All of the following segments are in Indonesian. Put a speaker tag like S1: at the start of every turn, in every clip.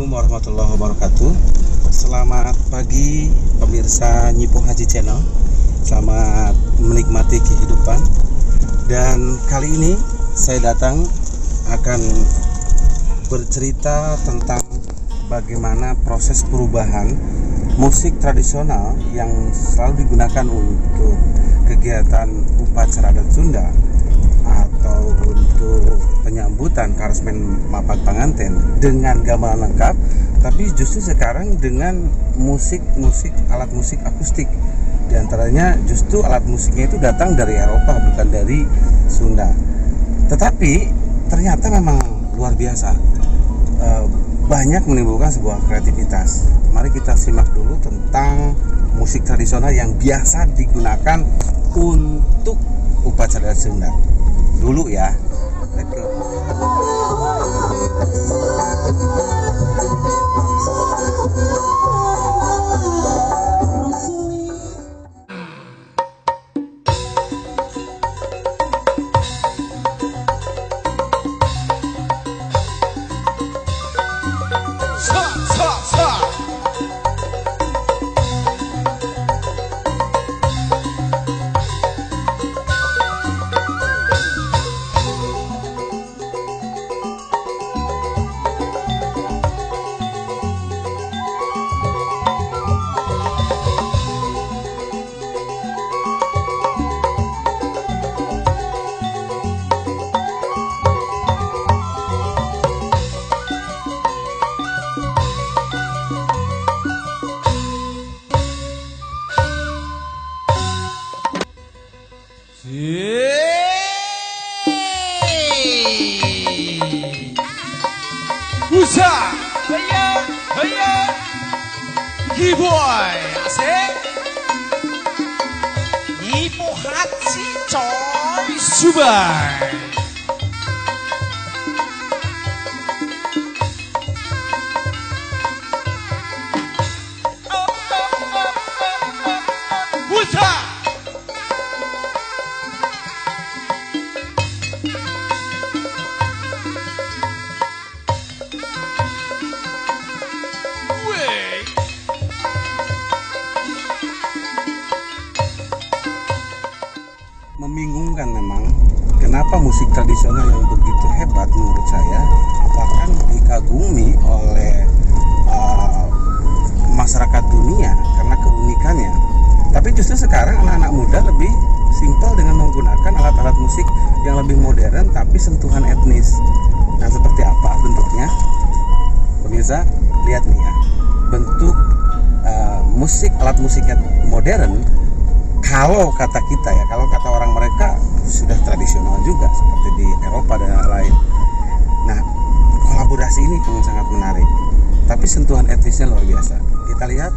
S1: Assalamualaikum warahmatullahi wabarakatuh. Selamat pagi pemirsa Nyipo Haji Channel. Selamat menikmati kehidupan. Dan kali ini saya datang akan bercerita tentang bagaimana proses perubahan musik tradisional yang selalu digunakan untuk kegiatan upacara adat Sunda atau untuk penyambutan Karosmen Mapak Panganten dengan gamelan lengkap, tapi justru sekarang dengan alat musik akustik. Di antaranya justru alat musiknya itu datang dari Eropa, bukan dari Sunda. Tetapi ternyata memang luar biasa, banyak menimbulkan sebuah kreativitas. Mari kita simak dulu tentang musik tradisional yang biasa digunakan untuk upacara adat Sunda dulu ya. Let's go.
S2: Usa, haya, G-boy, asik. Nyipo Haji coy, Subang. Usa.
S1: Membingungkan memang, kenapa musik tradisional yang begitu hebat menurut saya bahkan dikagumi oleh masyarakat dunia karena keunikannya. Tapi justru sekarang anak-anak muda lebih simpel dengan menggunakan alat-alat musik yang lebih modern tapi sentuhan etnis. Nah, seperti apa bentuknya? Pemirsa, lihat nih ya, bentuk alat musiknya modern. Kalau kata kita ya, kalau kata orang mereka sudah tradisional juga seperti di Eropa dan lain. Nah, kolaborasi ini pun sangat menarik, tapi sentuhan etnisnya luar biasa. Kita lihat,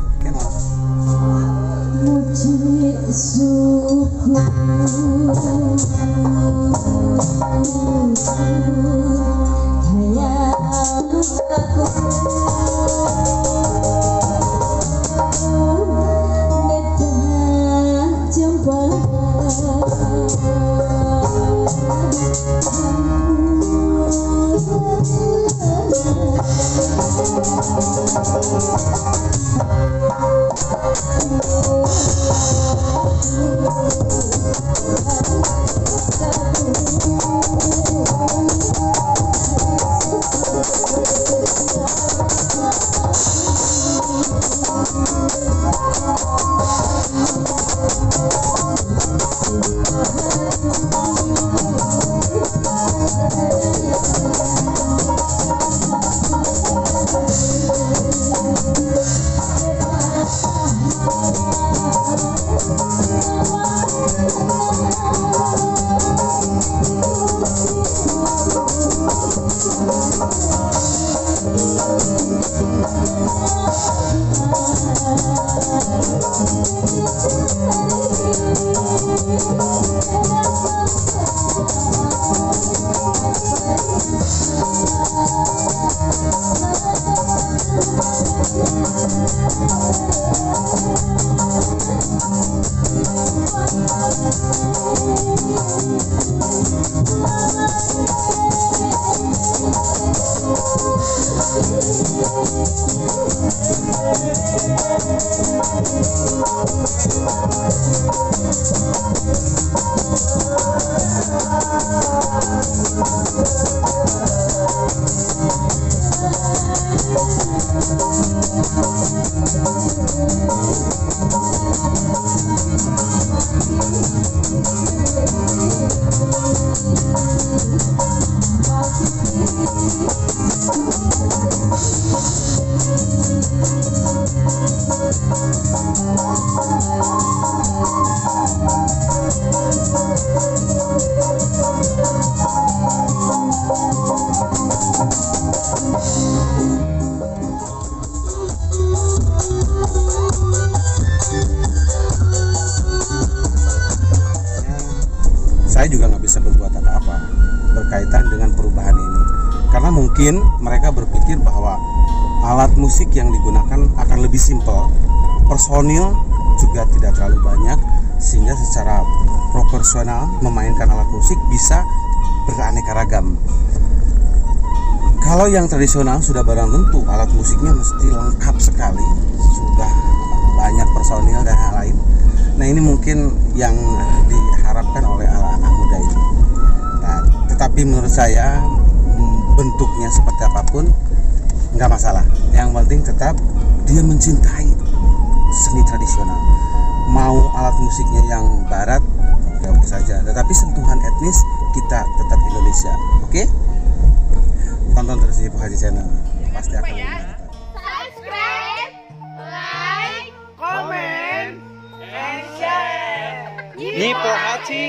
S1: Saya juga nggak bisa berbuat apa-apa berkaitan dengan perubahan ini, karena mungkin mereka berpikir bahwa alat musik yang digunakan akan lebih simpel, personil juga tidak terlalu banyak, sehingga secara proporsional memainkan alat musik bisa beraneka ragam. Kalau yang tradisional sudah barang tentu alat musiknya mesti lengkap sekali, sudah banyak personil dan hal lain. Nah, ini mungkin yang diharapkan oleh anak-anak muda ini. Nah, tetapi menurut saya bentuknya seperti apapun nggak masalah. Yang penting tetap dia mencintai seni tradisional. Mau alat musiknya yang barat, ya oke saja. Tetapi sentuhan etnis kita tetap Indonesia. Oke? Tonton terus di Haji Channel. Pasti akan menyenangkan.
S3: Subscribe, like, comment, and share.
S2: Nipo Haji